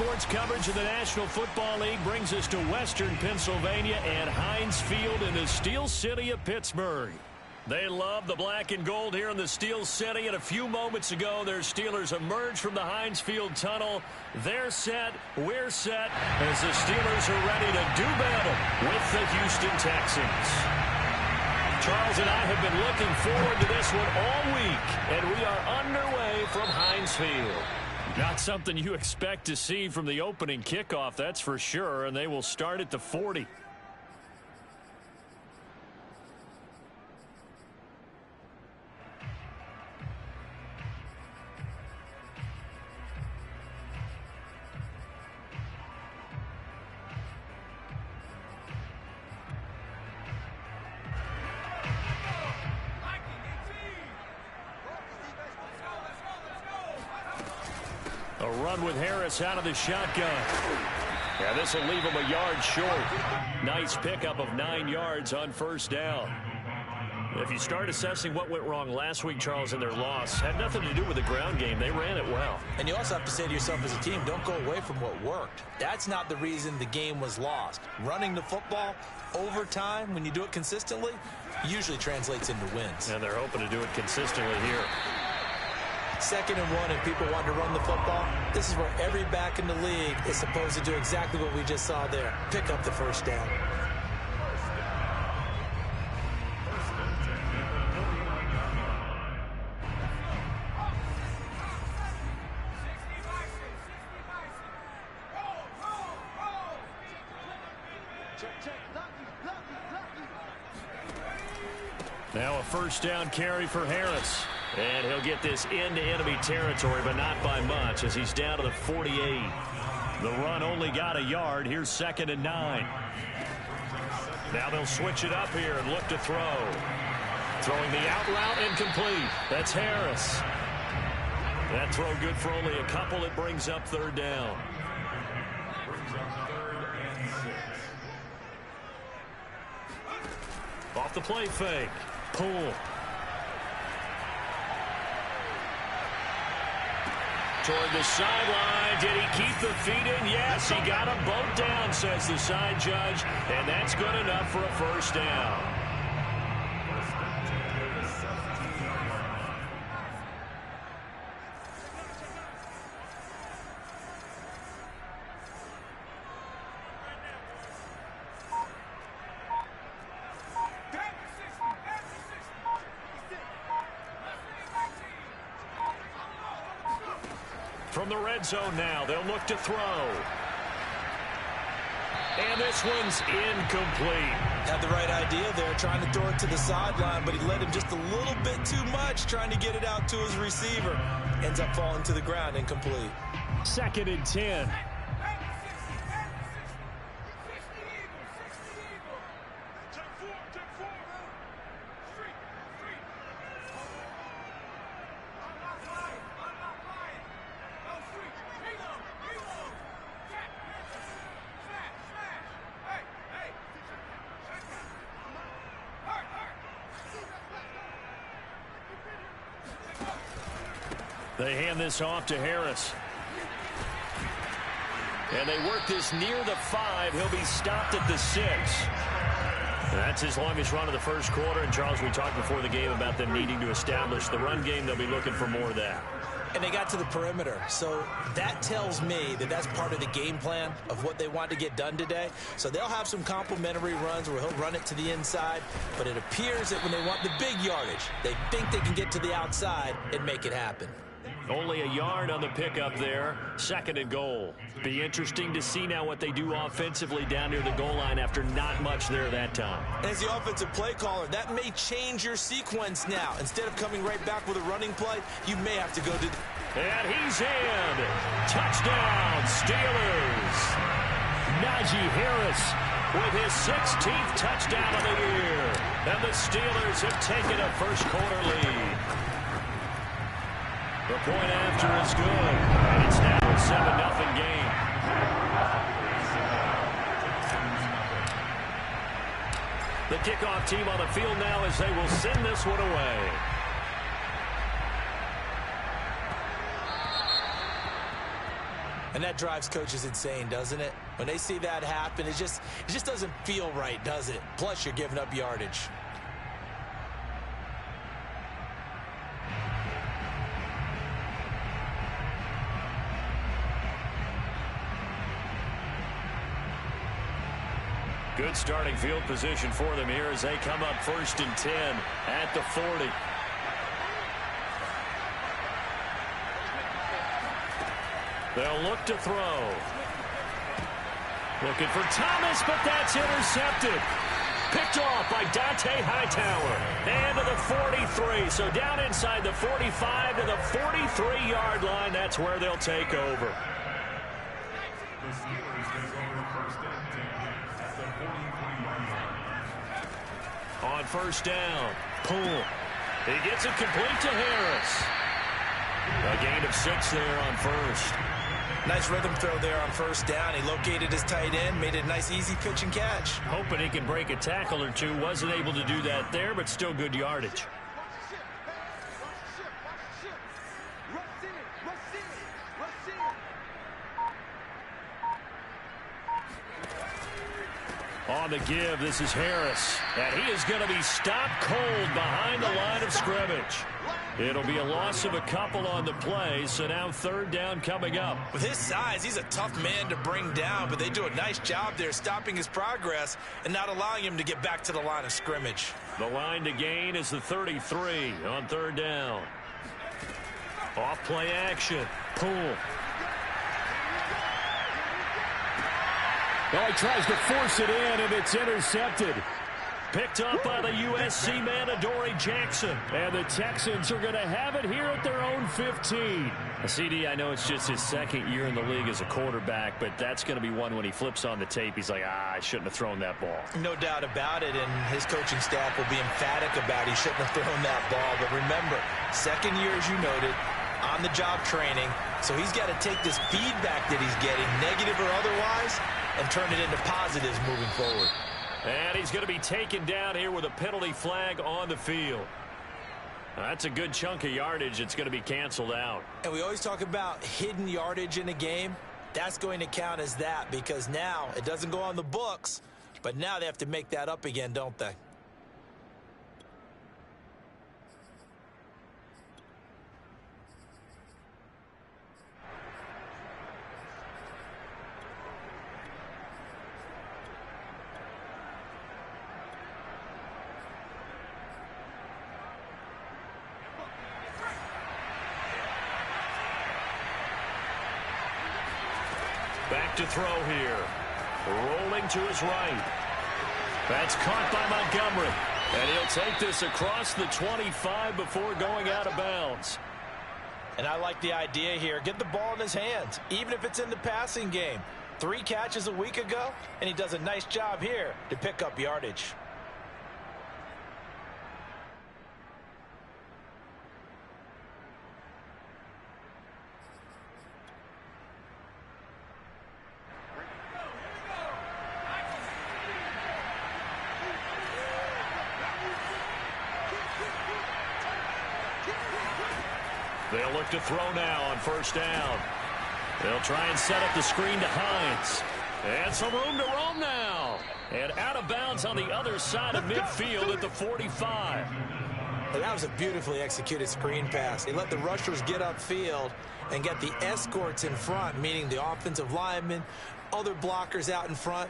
sports coverage of the National Football League brings us to Western Pennsylvania and Heinz Field in the Steel City of Pittsburgh. They love the black and gold here in the Steel City, and a few moments ago, their Steelers emerged from the Heinz Field tunnel. They're set, we're set, as the Steelers are ready to do battle with the Houston Texans. Charles and I have been looking forward to this one all week, and we are underway from Heinz Field. Not something you expect to see from the opening kickoff, that's for sure, and they will start at the 40. A run with Harris out of the shotgun. Yeah, this will leave him a yard short. Nice pickup of 9 yards on first down. If you start assessing what went wrong last week, Charles, in their loss, had nothing to do with the ground game. They ran it well. And you also have to say to yourself as a team, don't go away from what worked. That's not the reason the game was lost. Running the football over time, when you do it consistently, usually translates into wins. And they're hoping to do it consistently here. 2nd and 1 and people want to run the football. This is where every back in the league is supposed to do exactly what we just saw there. Pick up the first down. Now a first down carry for Harris. And he'll get this into enemy territory, but not by much, as he's down to the 48. The run only got a yard. Here's 2nd and 9. Now they'll switch it up here and look to throw. Throwing the out route incomplete. That's Harris. That throw good for only a couple. It brings up 3rd down. Off the play fake. Pull. Toward the sideline. Did he keep the feet in? Yes, he got them both down, says the side judge. And that's good enough for a first down. From the red zone now, they'll look to throw. And this one's incomplete. Had the right idea there, trying to throw it to the sideline, but he led him just a little bit too much, trying to get it out to his receiver. Ends up falling to the ground, incomplete. 2nd and 10. They hand this off to Harris. And they work this near the 5. He'll be stopped at the 6. That's his longest run of the first quarter. And, Charles, we talked before the game about them needing to establish the run game. They'll be looking for more of that. And they got to the perimeter. So that tells me that that's part of the game plan of what they want to get done today. So they'll have some complimentary runs where he'll run it to the inside. But it appears that when they want the big yardage, they think they can get to the outside and make it happen. Only a yard on the pickup there. 2nd and goal. Be interesting to see now what they do offensively down near the goal line after not much there that time. As the offensive play caller, that may change your sequence now. Instead of coming right back with a running play, you may have to go to... And he's in. Touchdown, Steelers. Najee Harris with his 16th touchdown of the year. And the Steelers have taken a first quarter lead. The point after is good, and it's now a 7-0 game. The kickoff team on the field now as they will send this one away. And that drives coaches insane, doesn't it? When they see that happen, it just doesn't feel right, does it? Plus, you're giving up yardage. Good starting field position for them here as they come up 1st and 10 at the 40. They'll look to throw. Looking for Thomas, but that's intercepted. Picked off by Dante Hightower. And to the 43. So down inside the 45 to the 43-yard line. That's where they'll take over. On 1st down, Poole. He gets it complete to Harris. A gain of 6 there on 1st. Nice rhythm throw there on 1st down. He located his tight end, made it a nice easy pitch and catch. Hoping he can break a tackle or two. Wasn't able to do that there, but still good yardage. On the give, this is Harris. And he is going to be stopped cold behind the line of scrimmage. It'll be a loss of a couple on the play, so now 3rd down coming up. With his size, he's a tough man to bring down, but they do a nice job there stopping his progress and not allowing him to get back to the line of scrimmage. The line to gain is the 33 on 3rd down. Off play action. Poole. Oh, he tries to force it in, and it's intercepted. Picked up by the USC man, Adoree Jackson. And the Texans are going to have it here at their own 15. CD, I know it's just his 2nd year in the league as a quarterback, but that's going to be one when he flips on the tape. He's like, I shouldn't have thrown that ball. No doubt about it, and his coaching staff will be emphatic about he shouldn't have thrown that ball. But remember, 2nd year, as you noted, on-the-job training. So he's got to take this feedback that he's getting, negative or otherwise, and turn it into positives moving forward. And he's going to be taken down here with a penalty flag on the field. That's a good chunk of yardage. It's going to be canceled out. And we always talk about hidden yardage in a game. That's going to count as that because now it doesn't go on the books, but now they have to make that up again, don't they? Back to throw here. Rolling to his right. That's caught by Montgomery. And he'll take this across the 25 before going out of bounds. And I like the idea here. Get the ball in his hands, even if it's in the passing game. 3 catches a week ago, and he does a nice job here to pick up yardage. They'll look to throw now on 1st down. They'll try and set up the screen to Hines. And some room to roam now. And out of bounds on the other side of midfield at the 45. Well, that was a beautifully executed screen pass. They let the rushers get upfield and get the escorts in front, meaning the offensive linemen, other blockers out in front,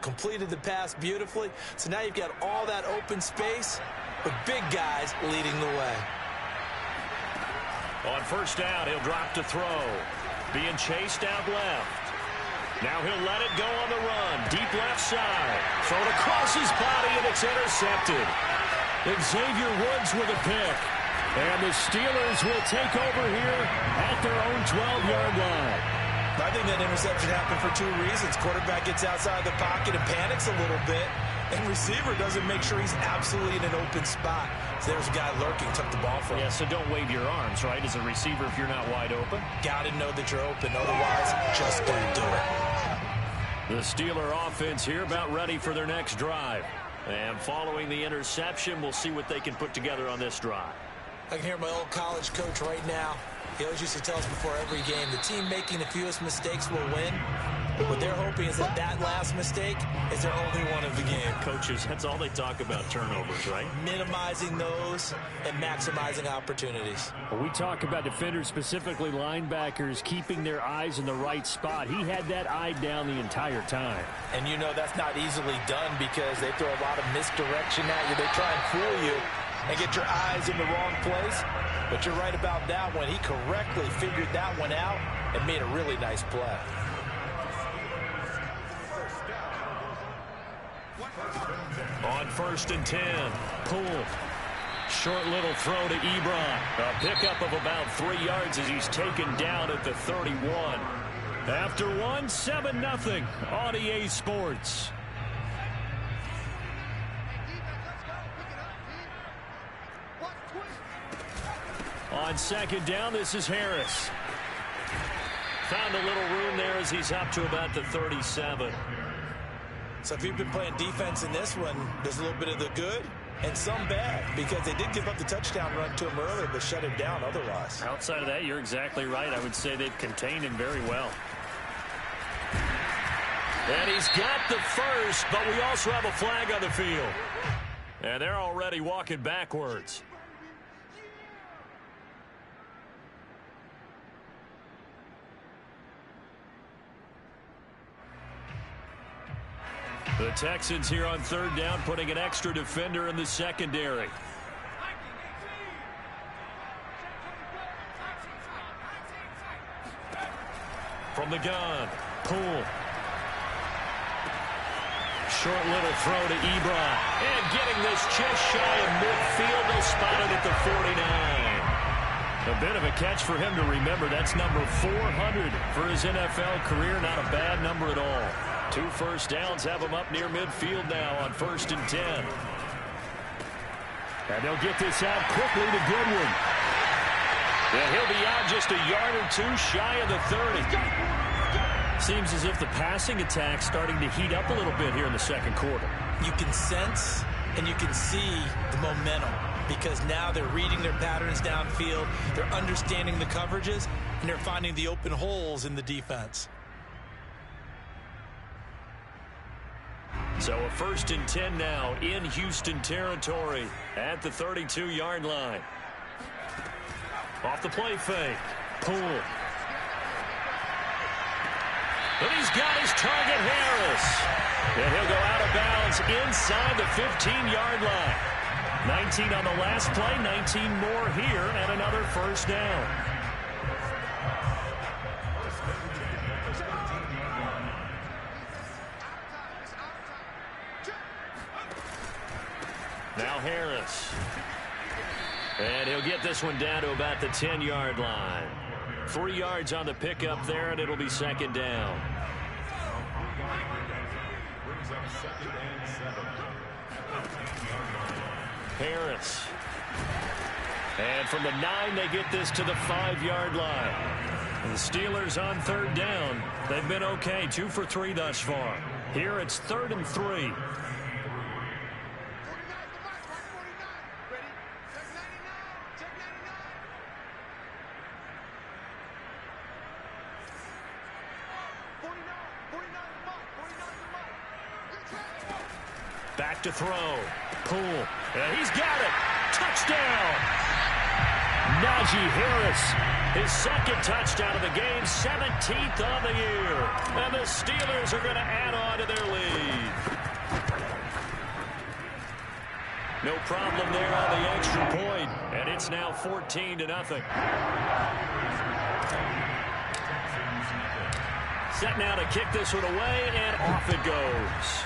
completed the pass beautifully. So now you've got all that open space with big guys leading the way. On 1st down, he'll drop to throw. Being chased out left. Now he'll let it go on the run. Deep left side. Thrown across his body, and it's intercepted. Xavier Woods with a pick. And the Steelers will take over here at their own 12-yard line. I think that interception happened for 2 reasons. Quarterback gets outside the pocket and panics a little bit. And receiver doesn't make sure he's absolutely in an open spot. So there's a guy lurking, took the ball from him. Yeah, so don't wave your arms, right, as a receiver if you're not wide open. Got to know that you're open. Otherwise, just don't do it. The Steeler offense here about ready for their next drive. And following the interception, we'll see what they can put together on this drive. I can hear my old college coach right now. He always used to tell us before every game, the team making the fewest mistakes will win. What they're hoping is that that last mistake is their only one of the game. Coaches, that's all they talk about, turnovers, right? Minimizing those and maximizing opportunities. When we talk about defenders, specifically linebackers, keeping their eyes in the right spot, he had that eye down the entire time. And you know that's not easily done because they throw a lot of misdirection at you. They try and fool you and get your eyes in the wrong place. But you're right about that one. He correctly figured that one out and made a really nice play. On 1st and 10, Poole. Short little throw to Ebron. A pickup of about 3 yards as he's taken down at the 31. After one, 7-0 on EA Sports. On 2nd down, this is Harris. Found a little room there as he's up to about the 37. So if you've been playing defense in this one, there's a little bit of the good and some bad because they did give up the touchdown run to him earlier but shut him down otherwise. Outside of that, you're exactly right. I would say they've contained him very well. And he's got the first, but we also have a flag on the field. And they're already walking backwards. The Texans here on 3rd down, putting an extra defender in the secondary. From the gun, Poole. Short little throw to Ebron. And getting this just shy of midfield, they'll spot it at the 49. A bit of a catch for him to remember. That's number 400 for his NFL career. Not a bad number at all. 2 first downs have him up near midfield now on 1st and 10. And they'll get this out quickly to Goodwin. Yeah, he'll be out just a yard or 2 shy of the 30. Seems as if the passing attack's starting to heat up a little bit here in the 2nd quarter. You can sense and you can see the momentum because now they're reading their patterns downfield, they're understanding the coverages, and they're finding the open holes in the defense. So a 1st and 10 now in Houston territory at the 32-yard line. Off the play fake, Poole. And he's got his target, Harris. And he'll go out of bounds inside the 15-yard line. 19 on the last play, 19 more here, and another 1st down. Now Harris. And he'll get this one down to about the 10-yard line. 3 yards on the pickup there, and it'll be 2nd down. Harris. And from the 9, they get this to the 5-yard line. And the Steelers on 3rd down. They've been okay, 2 for 3 thus far. Here it's 3rd and 3. Back to throw. Poole. And he's got it. Touchdown. Najee Harris. His 2nd touchdown of the game. 17th on the year. And the Steelers are going to add on to their lead. No problem there on the extra point. And it's now 14-0. Set now to kick this one away. And off it goes.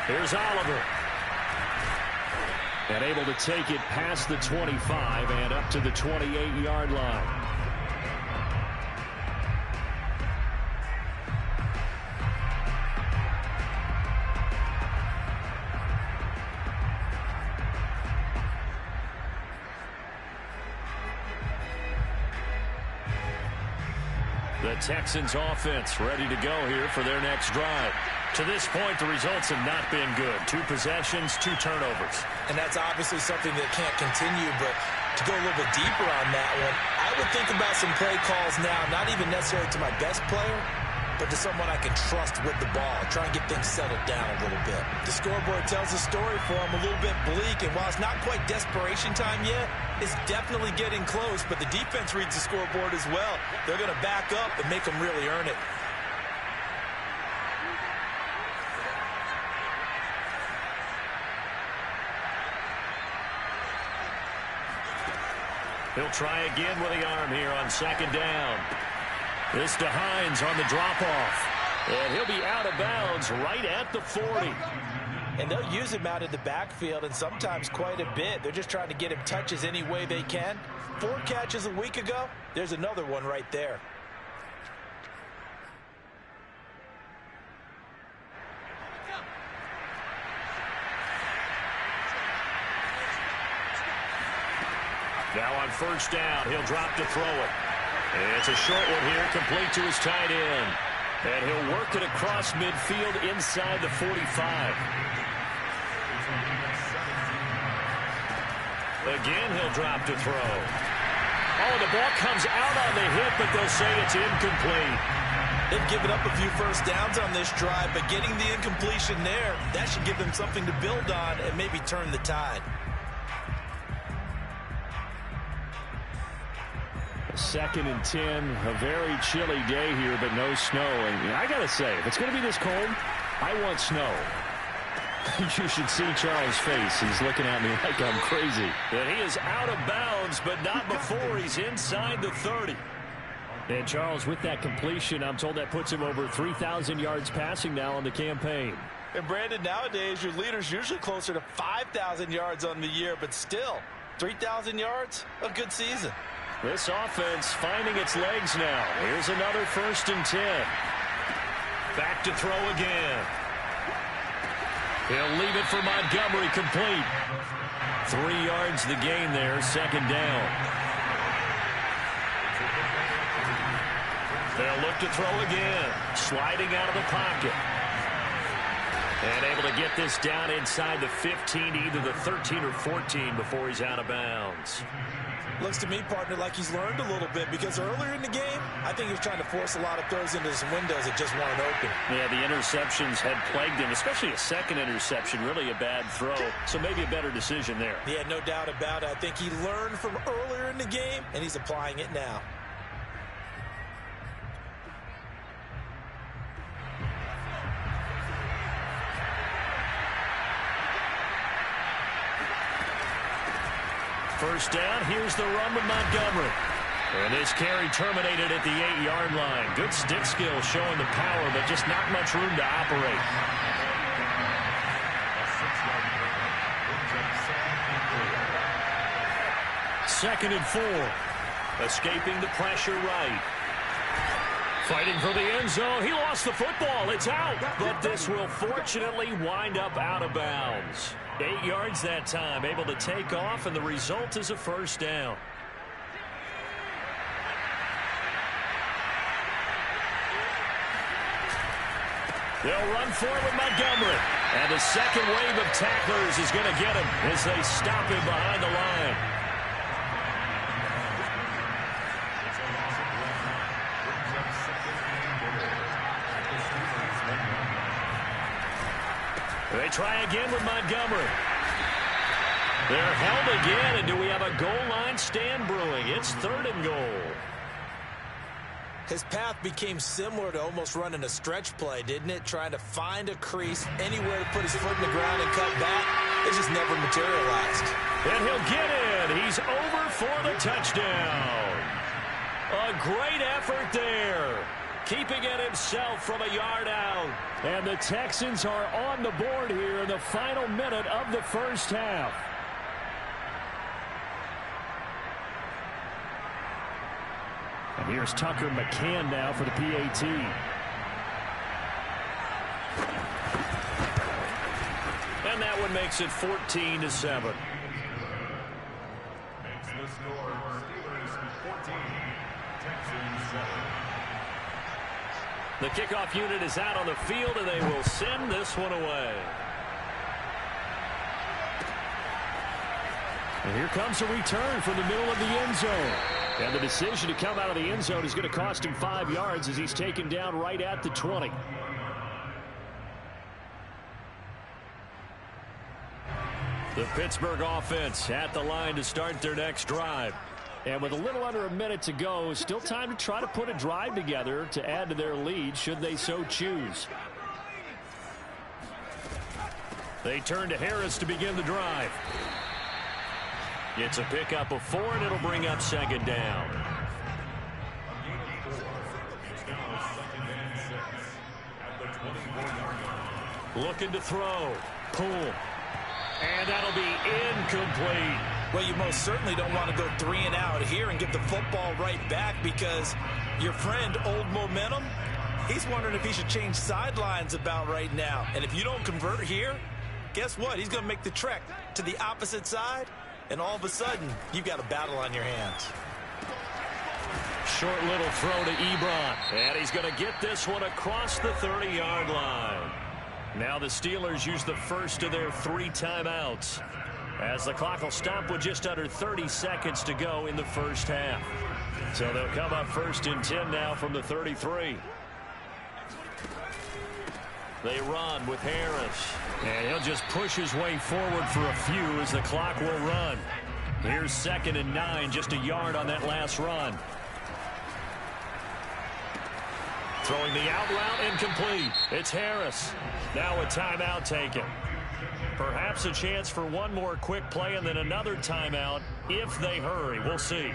Here's Oliver. And able to take it past the 25 and up to the 28-yard line. The Texans offense ready to go here for their next drive. To this point, the results have not been good. 2 possessions, 2 turnovers. And that's obviously something that can't continue, but to go a little bit deeper on that one, I would think about some play calls now, not even necessarily to my best player, but to someone I can trust with the ball. Try and get things settled down a little bit. The scoreboard tells a story for him, a little bit bleak, and while it's not quite desperation time yet, it's definitely getting close, but the defense reads the scoreboard as well. They're going to back up and make them really earn it. He'll try again with the arm here on 2nd down. This to Hines on the drop-off. And he'll be out of bounds right at the 40. And they'll use him out in the backfield, and sometimes quite a bit. They're just trying to get him touches any way they can. 4 catches a week ago. There's another one right there. Now on 1st down, he'll drop to throw it. And it's a short one here, complete to his tight end. And he'll work it across midfield inside the 45. Again, he'll drop to throw. Oh, the ball comes out on the hit, but they'll say it's incomplete. They've given up a few first downs on this drive, but getting the incompletion there, that should give them something to build on and maybe turn the tide. 2nd and 10, a very chilly day here, but no snow. And I got to say, if it's going to be this cold, I want snow. You should see Charles' face. He's looking at me like I'm crazy. And he is out of bounds, but not before he's inside the 30. And Charles, with that completion, I'm told that puts him over 3,000 yards passing now on the campaign. And Brandon, nowadays your leader's usually closer to 5,000 yards on the year, but still, 3,000 yards, a good season. This offense finding its legs now. Here's another 1st and 10. Back to throw again. He'll leave it for Montgomery, complete. 3 yards the gain there, 2nd down. They'll look to throw again. Sliding out of the pocket. And able to get this down inside the 15, either the 13 or 14 before he's out of bounds. Looks to me, partner, like he's learned a little bit, because earlier in the game, I think he was trying to force a lot of throws into some windows that just weren't open. Yeah, the interceptions had plagued him, especially a 2nd interception, really a bad throw. So maybe a better decision there. Yeah, no doubt about it. I think he learned from earlier in the game, and he's applying it now. First down, here's the run with Montgomery. And this carry terminated at the 8-yard line. Good stick skill showing the power, but just not much room to operate. Second and 4. Escaping the pressure right. Fighting for the end zone. He lost the football. It's out. But this will fortunately wind up out of bounds. 8 yards that time. Able to take off, and the result is a 1st down. They'll run for it with Montgomery. And the second wave of tacklers is going to get him as they stop him behind the line. They try again with Montgomery. They're held again, and do we have a goal line stand brewing? It's 3rd and goal. His path became similar to almost running a stretch play, didn't it? Trying to find a crease, anywhere to put his foot in the ground and cut back. It just never materialized. And he'll get in. He's over for the touchdown. A great effort there. Keeping it himself from a yard out. And the Texans are on the board here in the final minute of the 1st half. And here's Tucker McCann now for the PAT. And that one makes it 14-7. Makes the score Steelers 14, Texans 7. The kickoff unit is out on the field, and they will send this one away. And here comes a return from the middle of the end zone. And the decision to come out of the end zone is going to cost him 5 yards as he's taken down right at the 20. The Pittsburgh offense at the line to start their next drive. And with a little under a minute to go, still time to try to put a drive together to add to their lead should they so choose. They turn to Harris to begin the drive. It's a pickup of 4, and it'll bring up second down. Looking to throw. Pull. And that'll be incomplete. Well, you most certainly don't want to go 3 and out here and get the football right back, because your friend, Old Momentum, he's wondering if he should change sidelines about right now. And if you don't convert here, guess what? He's going to make the trek to the opposite side, and all of a sudden, you've got a battle on your hands. Short little throw to Ebron. And he's going to get this one across the 30-yard line. Now the Steelers use the first of their 3 timeouts, as the clock will stop with just under 30 seconds to go in the first half. So they'll come up 1st and 10 now from the 33. They run with Harris. And he'll just push his way forward for a few as the clock will run. Here's 2nd and 9, just a yard on that last run. Throwing the out route, incomplete. It's Harris. Now a timeout taken. Perhaps a chance for one more quick play and then another timeout if they hurry. We'll see.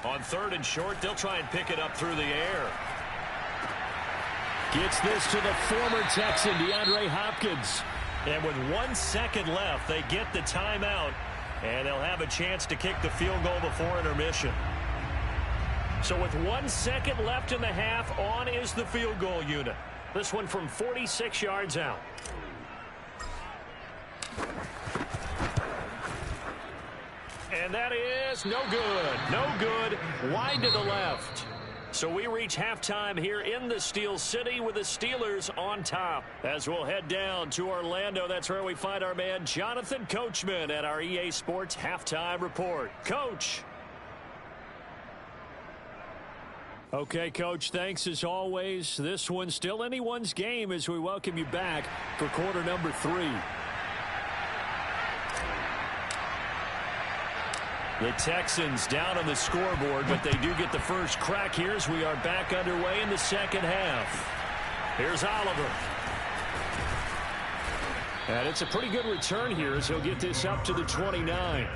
On 3rd and short, they'll try and pick it up through the air. Gets this to the former Texan, DeAndre Hopkins. And with 1 second left, they get the timeout, and they'll have a chance to kick the field goal before intermission. So with 1 second left in the half, on is the field goal unit. This one from 46 yards out. And that is no good. No good. Wide to the left. So we reach halftime here in the Steel City with the Steelers on top. As we'll head down to Orlando, that's where we find our man Jonathan Coachman at our EA Sports Halftime Report. Coach. Okay, Coach, thanks as always. This one's still anyone's game as we welcome you back for quarter number 3. The Texans down on the scoreboard, but they do get the first crack here as we are back underway in the second half. Here's Oliver. And it's a pretty good return here as he'll get this up to the 29.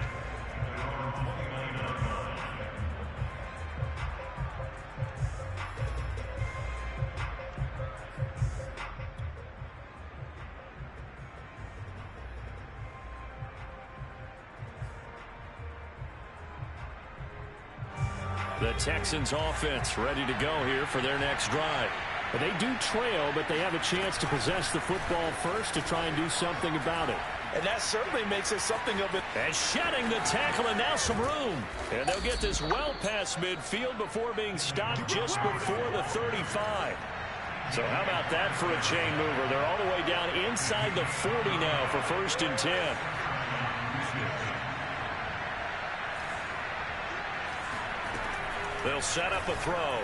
The Texans offense ready to go here for their next drive. But they do trail, but they have a chance to possess the football first to try and do something about it. And that certainly makes it something of it. And shedding the tackle, and now some room. And they'll get this well past midfield before being stopped just before the 35. So how about that for a chain mover? They're all the way down inside the 40 now for 1st and 10. They'll set up a throw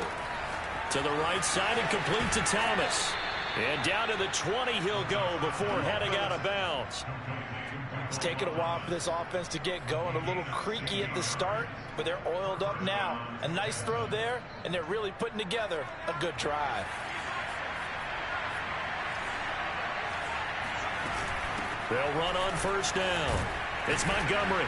to the right side and complete to Thomas. And down to the 20 he'll go before heading out of bounds. It's taken a while for this offense to get going. A little creaky at the start, but they're oiled up now. A nice throw there, and they're really putting together a good drive. They'll run on 1st down. It's Montgomery.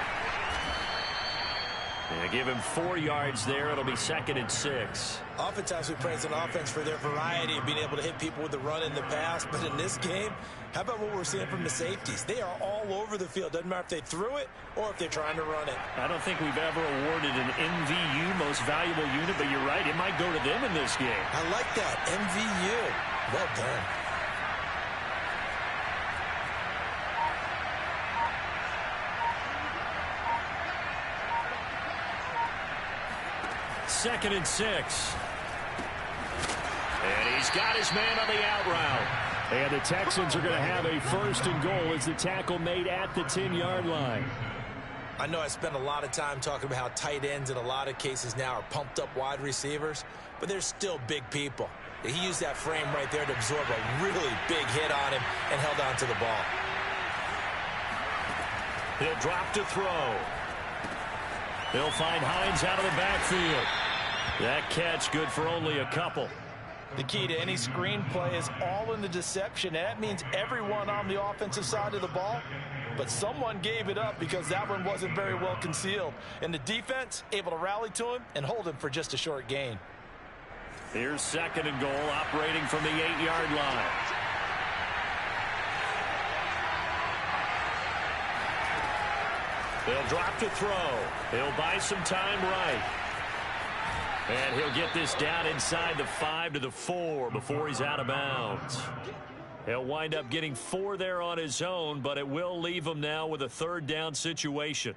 Yeah, give him 4 yards there. It'll be 2nd and 6. Oftentimes we praise an offense for their variety of being able to hit people with the run in the pass. But in this game, how about what we're seeing from the safeties? They are all over the field. Doesn't matter if they threw it or if they're trying to run it. I don't think we've ever awarded an MVU, most valuable unit, but you're right. It might go to them in this game. I like that. MVU. Well done. Second and 6. And he's got his man on the out route. And the Texans are going to have a 1st and goal as the tackle made at the 10-yard line. I know I spent a lot of time talking about how tight ends in a lot of cases now are pumped up wide receivers, but they're still big people. He used that frame right there to absorb a really big hit on him and held on to the ball. He'll drop to throw. He'll find Hines out of the backfield. That catch good for only a couple. The key to any screenplay is all in the deception, and that means everyone on the offensive side of the ball. But someone gave it up because that one wasn't very well concealed. And the defense able to rally to him and hold him for just a short gain. Here's 2nd and goal, operating from the 8-yard line. They'll drop to throw. He'll buy some time right. And he'll get this down inside the 5 to the 4 before he's out of bounds. He'll wind up getting 4 there on his own, but it will leave him now with a 3rd down situation.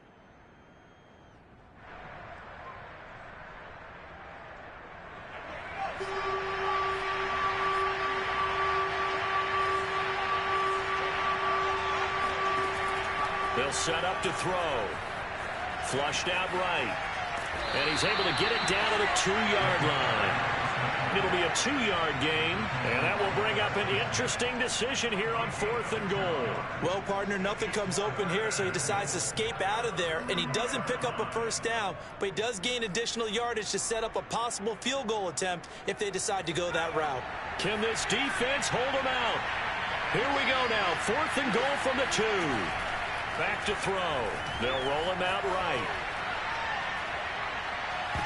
They'll set up to throw. Flushed out right. And he's able to get it down to the 2-yard line. It'll be a 2-yard gain, and that will bring up an interesting decision here on 4th and goal. Well, partner, nothing comes open here, so he decides to escape out of there, and he doesn't pick up a 1st down, but he does gain additional yardage to set up a possible field goal attempt if they decide to go that route. Can this defense hold him out? Here we go now, 4th and goal from the 2. Back to throw. They'll roll him out right.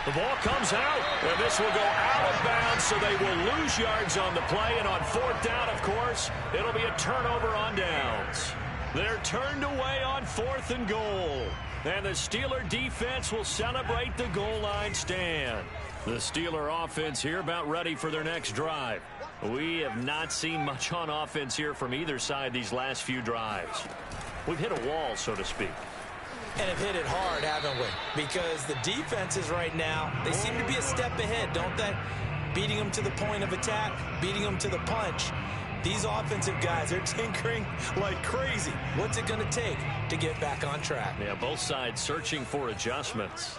The ball comes out, and this will go out of bounds, so they will lose yards on the play. And on 4th down, of course, it'll be a turnover on downs. They're turned away on 4th and goal. And the Steeler defense will celebrate the goal line stand. The Steeler offense here about ready for their next drive. We have not seen much on offense here from either side these last few drives. We've hit a wall, so to speak. And have hit it hard, haven't we? Because the defenses right now, they seem to be a step ahead, don't they? Beating them to the point of attack, beating them to the punch. These offensive guys, they're tinkering like crazy. What's it going to take to get back on track? Yeah, both sides searching for adjustments.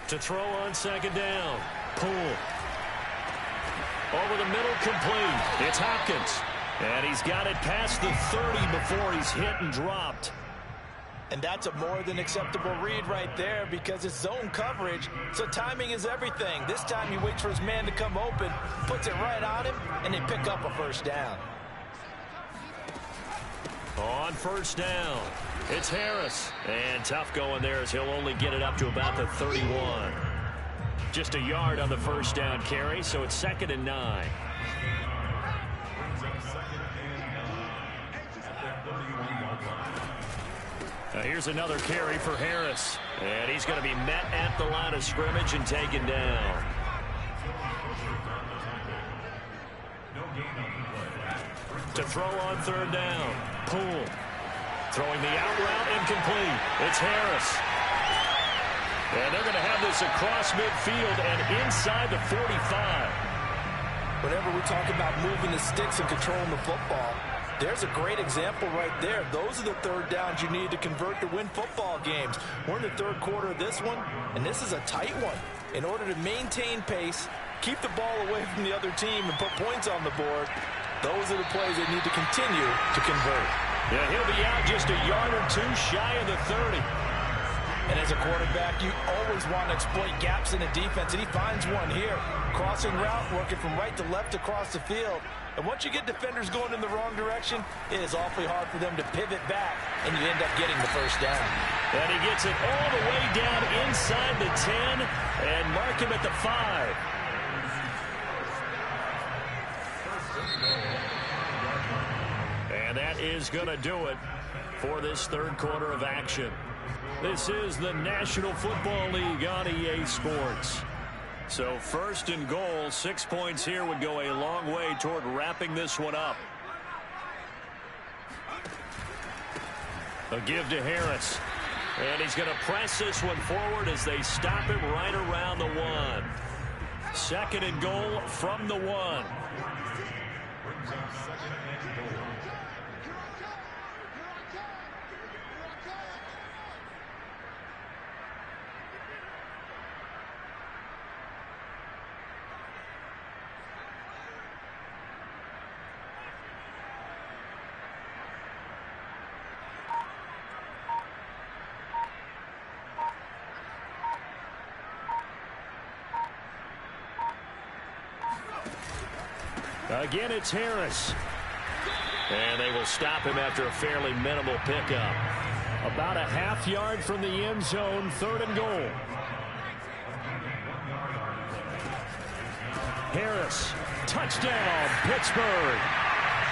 To throw on 2nd down. Pull. Over the middle, complete. It's Hopkins. And he's got it past the 30 before he's hit and dropped. And that's a more than acceptable read right there because it's zone coverage, so timing is everything. This time he waits for his man to come open, puts it right on him, and they pick up a 1st down. On 1st down, it's Harris. And tough going there as he'll only get it up to about the 31. Just a yard on the 1st down carry, so it's 2nd and 9. Now here's another carry for Harris. And he's going to be met at the line of scrimmage and taken down. To throw on 3rd down. Poole. Throwing the out route, incomplete. It's Harris. And they're going to have this across midfield and inside the 45. Whenever we talk about moving the sticks and controlling the football, there's a great example right there. Those are the 3rd downs you need to convert to win football games. We're in the 3rd quarter of this one, and this is a tight one. In order to maintain pace, keep the ball away from the other team, and put points on the board, those are the plays they need to continue to convert. Yeah, he'll be out just a yard or 2 shy of the 30. And as a quarterback, you always want to exploit gaps in the defense, and he finds one here. Crossing route, working from right to left across the field. And once you get defenders going in the wrong direction, it is awfully hard for them to pivot back, and you end up getting the first down. And he gets it all the way down inside the 10 and mark him at the 5. And that is going to do it for this third quarter of action. This is the National Football League on EA Sports. So first and goal, 6 points here would go a long way toward wrapping this one up. A give to Harris. And he's going to press this one forward as they stop him right around the 1. Second and goal from the 1. Again, it's Harris. And they will stop him after a fairly minimal pickup. About a half yard from the end zone, third and goal. Harris, touchdown, Pittsburgh.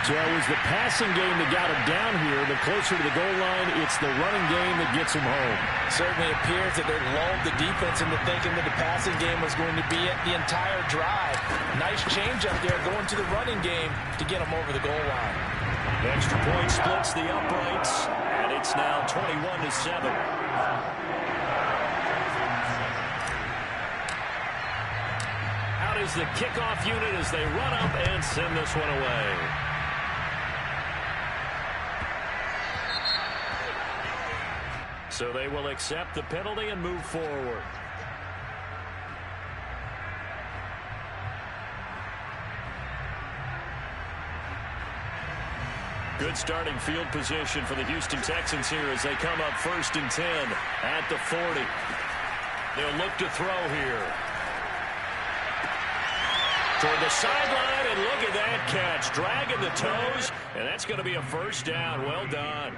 So it was the passing game that got him down here, but closer to the goal line, it's the running game that gets him home. Certainly appears that they lulled the defense into thinking that the passing game was going to be it the entire drive. Nice change up there going to the running game to get him over the goal line. The extra point splits the uprights, and it's now 21-7. Out is the kickoff unit as they run up and send this one away. So they will accept the penalty and move forward. Good starting field position for the Houston Texans here as they come up first and 10 at the 40. They'll look to throw here. Toward the sideline, and look at that catch. Dragging the toes, and that's going to be a first down. Well done.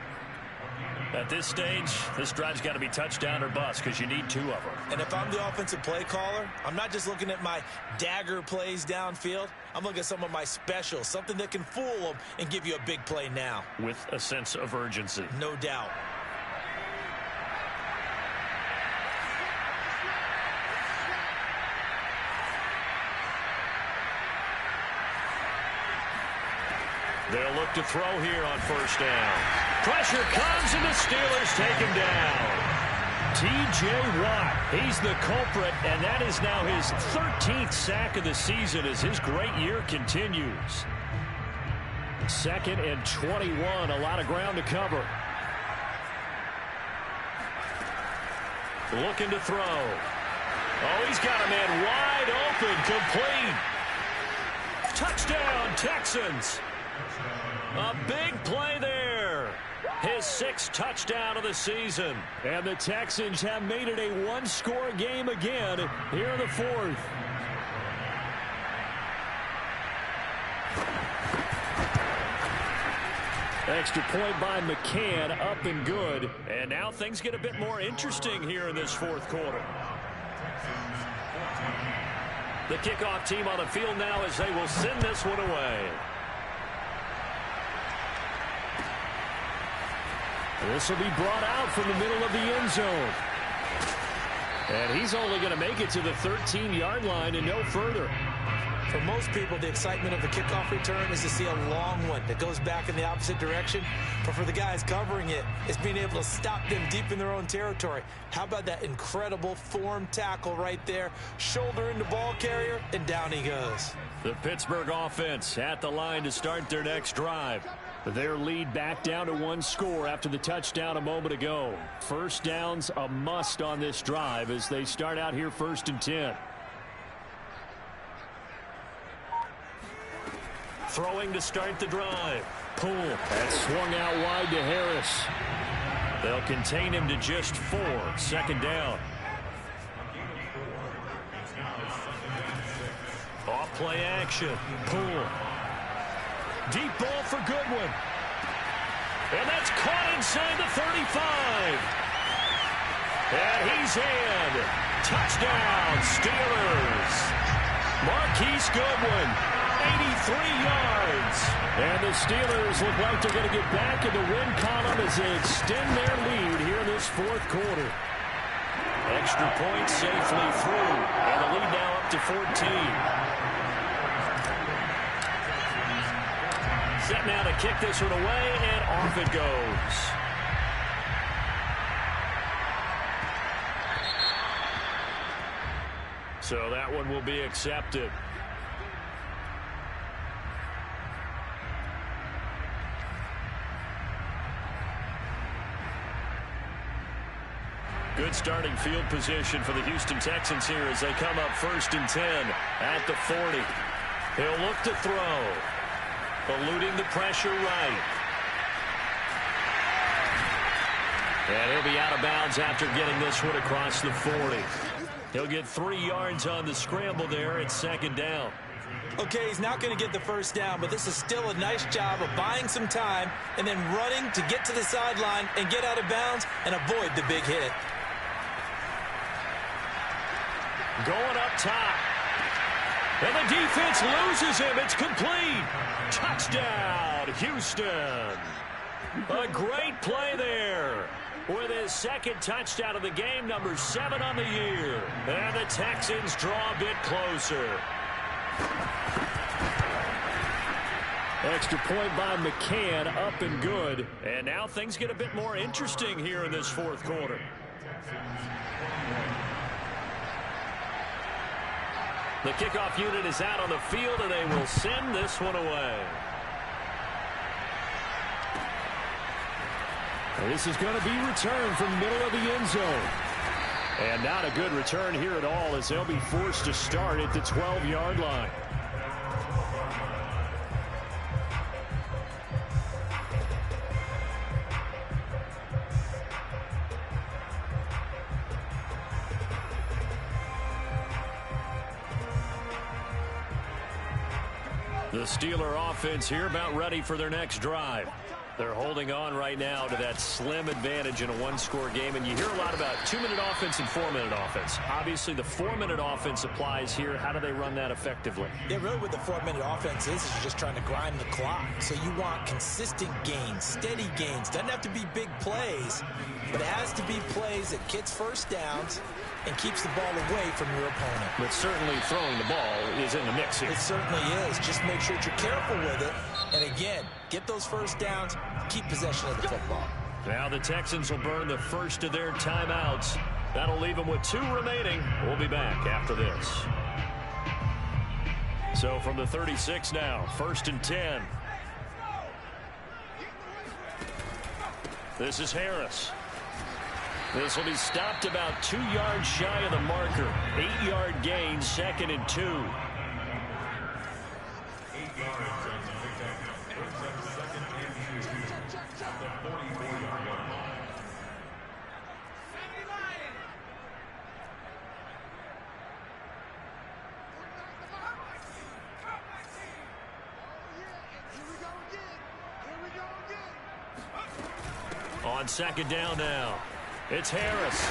At this stage, this drive's got to be touchdown or bust because you need 2 of them. And if I'm the offensive play caller, I'm not just looking at my dagger plays downfield. I'm looking at some of my specials, something that can fool them and give you a big play now. With a sense of urgency. No doubt. They'll look to throw here on first down. Pressure comes, and the Steelers take him down. T.J. Watt, he's the culprit, and that is now his 13th sack of the season as his great year continues. Second and 21, a lot of ground to cover. Looking to throw. Oh, he's got a man wide open, complete. Touchdown, Texans. A big play there. His 6th touchdown of the season. And the Texans have made it a one-score game again here in the 4th. Extra point by McCann, up and good. And now things get a bit more interesting here in this 4th quarter. The kickoff team on the field now as they will send this one away. This will be brought out from the middle of the end zone. And he's only going to make it to the 13-yard line and no further. For most people, the excitement of the kickoff return is to see a long one that goes back in the opposite direction. But for the guys covering it, it's being able to stop them deep in their own territory. How about that incredible form tackle right there? Shoulder into ball carrier, and down he goes. The Pittsburgh offense at the line to start their next drive. Their lead back down to 1 score after the touchdown a moment ago. First down's a must on this drive as they start out here first and 10. Throwing to start the drive. Pull. That swung out wide to Harris. They'll contain him to just 4. Second down. Off play action. Poole. Deep ball for Goodwin. And that's caught inside the 35. And he's in. Touchdown, Steelers. Marquise Goodwin, 83 yards. And the Steelers look like they're going to get back in the win column as they extend their lead here in this fourth quarter. Extra point safely through. And the lead now up to 14. Set now to kick this one away, and off it goes. So that one will be accepted. Good starting field position for the Houston Texans here as they come up 1st and 10 at the 40. He'll look to throw. Eluding the pressure right. And he'll be out of bounds after getting this one across the 40. He'll get 3 yards on the scramble there at 2nd down. Okay, he's not going to get the first down, but this is still a nice job of buying some time and then running to get to the sideline and get out of bounds and avoid the big hit. Going up top. And the defense loses him. It's complete. Touchdown, Houston. A great play there. With his 2nd touchdown of the game, number 7 on the year. And the Texans draw a bit closer. Extra point by McCann, up and good. And now things get a bit more interesting here in this fourth quarter. The kickoff unit is out on the field, and they will send this one away. This is going to be returned from middle of the end zone. And not a good return here at all as they'll be forced to start at the 12-yard line. The Steeler offense here about ready for their next drive. They're holding on right now to that slim advantage in a one-score game. And you hear a lot about 2-minute offense and 4-minute offense. Obviously, the 4-minute offense applies here. How do they run that effectively? Yeah, really what the 4-minute offense is you're just trying to grind the clock. So you want consistent gains, steady gains. Doesn't have to be big plays, but it has to be plays that gets first downs and keeps the ball away from your opponent. But certainly throwing the ball is in the mix here. It certainly is. Just make sure that you're careful with it. And again, get those first downs, keep possession of the football. Now the Texans will burn the first of their timeouts. That'll leave them with 2 remaining. We'll be back after this. So from the 36 now, 1st and 10. This is Harris. This will be stopped about 2 yards shy of the marker. 8-yard gain, 2nd and 2. On 2nd down now. It's Harris.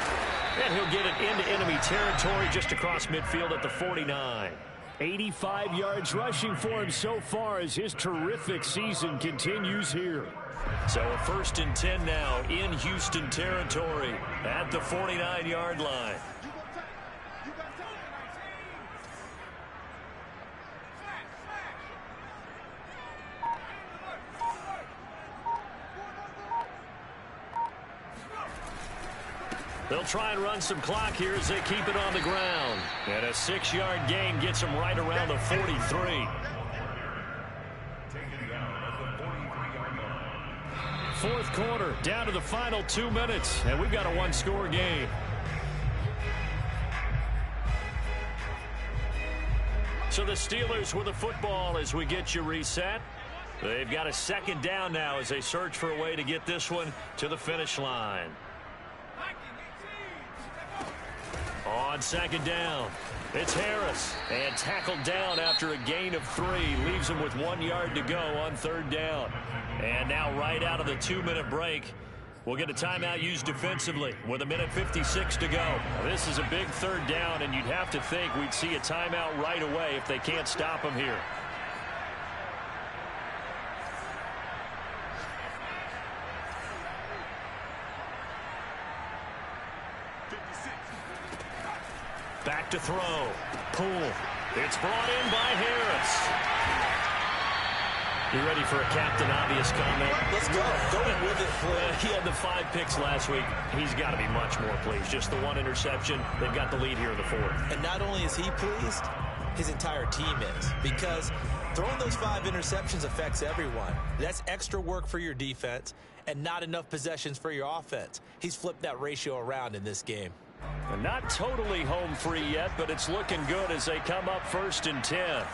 And he'll get it into enemy territory just across midfield at the 49. 85 yards rushing for him so far as his terrific season continues here. So a 1st and 10 now in Houston territory at the 49-yard line. They'll try and run some clock here as they keep it on the ground. And a 6-yard gain gets them right around the 43. Fourth quarter, down to the final 2 minutes, and we've got a 1-score game. So the Steelers with the football as we get you reset. They've got a second down now as they search for a way to get this one to the finish line. On second down, it's Harris. And tackled down after a gain of 3. Leaves him with 1 yard to go on third down. And now right out of the 2-minute break, we'll get a timeout used defensively with 1:56 to go. This is a big third down, and you'd have to think we'd see a timeout right away if they can't stop him here. Back to throw. Poole. It's brought in by Harris. You ready for a Captain Obvious comment? Let's go. Go with it. He had the 5 picks last week. He's got to be much more pleased. Just the 1 interception. They've got the lead here in the 4th. And not only is he pleased, his entire team is. Because throwing those 5 interceptions affects everyone. That's extra work for your defense and not enough possessions for your offense. He's flipped that ratio around in this game. And not totally home free yet, but it's looking good as they come up 1st and 10.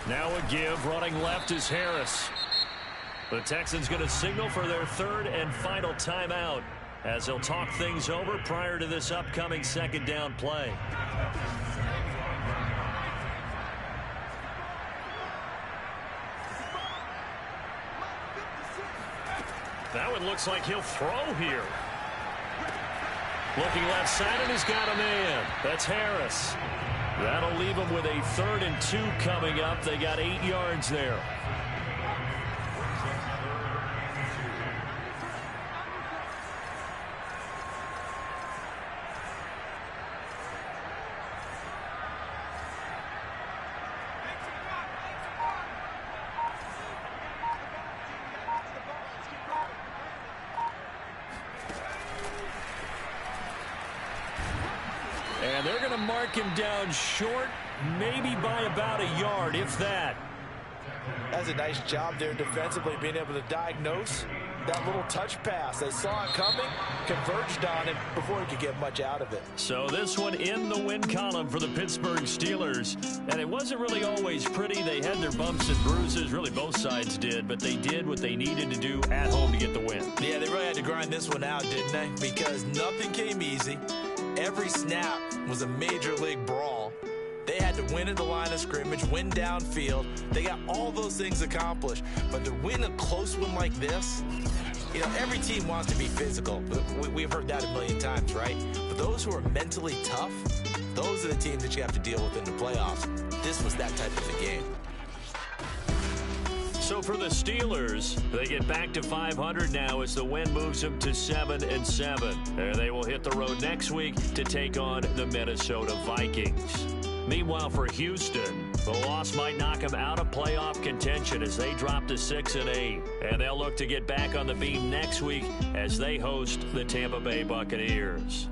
Now a give, running left is Harris. The Texans going to signal for their 3rd and final timeout as they'll talk things over prior to this upcoming second down play. That one looks like he'll throw here. Looking left side, and he's got a man. That's Harris. That'll leave him with a 3rd and 2 coming up. They got 8 yards there. And they're going to mark him down short, maybe by about a yard, if that. That's a nice job there defensively, being able to diagnose that little touch pass. They saw it coming, converged on it before he could get much out of it. So this one in the win column for the Pittsburgh Steelers. And it wasn't really always pretty. They had their bumps and bruises. Really, both sides did. But they did what they needed to do at home to get the win. Yeah, they really had to grind this one out, didn't they? Because nothing came easy. Every snap was a major league brawl. They had to win at the line of scrimmage, win downfield. They got all those things accomplished. But to win a close one like this, you know, every team wants to be physical. We've heard that a million times, right? But those who are mentally tough, those are the teams that you have to deal with in the playoffs. This was that type of a game. So for the Steelers, they get back to 500 now as the win moves them to 7-7. And they will hit the road next week to take on the Minnesota Vikings. Meanwhile, for Houston, the loss might knock them out of playoff contention as they drop to 6-8. And they'll look to get back on the beam next week as they host the Tampa Bay Buccaneers.